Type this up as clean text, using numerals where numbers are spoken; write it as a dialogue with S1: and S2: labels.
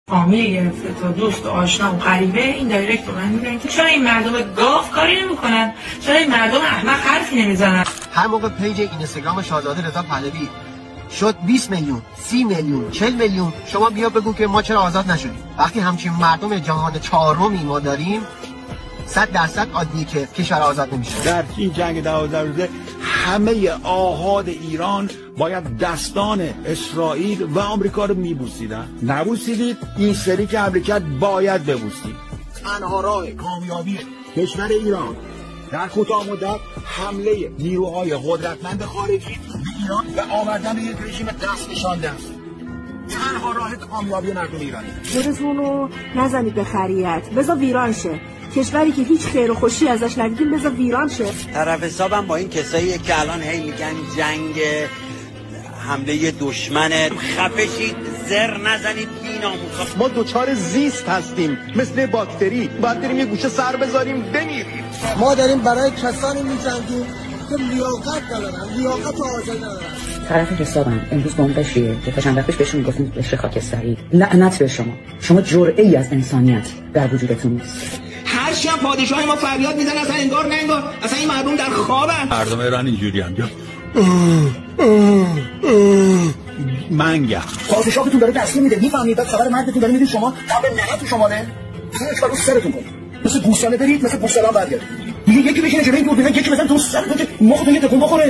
S1: فامیل گرفته تا دوست و آشنا و غریبه این دایرکت رو من میگن که چرا این مردم گاف کاری نمیکنن، چرا این مردم احمق حرفی نمیزنن.
S2: هر موقع پیج اینستاگرام شاهزاده رضا پهلوی شد 20 میلیون 30 میلیون 40 میلیون، شما بیا بگو که ما چرا آزاد نشدیم. وقتی همچین مردم جهان چهارمی ما داریم 100% عادیه که کشور آزاد نمیشه.
S3: در این جنگ 12 روزه همه آحاد ایران باید دستان اسرائیل و آمریکا رو میبوسیدن. نبوسیدید، این سری که حمله باید ببوسید. تنها راه کامیابی کشور ایران در کوتاه مدت حمله نیروهای قدرتمند خارجی به ایران و آوردن یک رژیم دست نشانده است. تنها راه کامیابی مردم ایرانی.
S4: خودتون رو نزنید به خریت، بذار ویران شه. کشوری که هیچ خیر و خوشی ازش ندیدیم بذار ویران شه.
S5: طرف حسابم با این کسایی که الان هی میگن جنگ حمله دشمنه، خفه شید، زر نزنید، بی‌ناموسا.
S6: ما دوچار زیست هستیم، مثل باکتری باید بریم یه گوشه سر بذاریم بمیریم.
S2: ما داریم برای کسانی می‌جنگیم که لیاقت ندارن، لیاقت و آزادی ندارن.
S7: طرف حسابم امروز با اون قشریه که تا چند وقت پیش بهشون گفتیم قشر خاکستری. لعنت به شما جرعه‌ای از انسانیت در وجودتون نیست.
S8: هر شب پادشاه ما فریاد میزنه، اصلا انگار نه انگار اصلا این مردم در خوابن.
S3: مردم ایران اینجوری هم منگم
S6: پادشاهتون داره تسلیم میده، میفهمید بعد خبر مردتون داره میدین شما قبل نهتون شماله زیرش برای سرتون کنید، مثل گوساله برید، مثل گوساله برگردید. یکی بشینه جلوی این دوربین، یکی بزن تو سرتون که مختون یه تکون بخوره.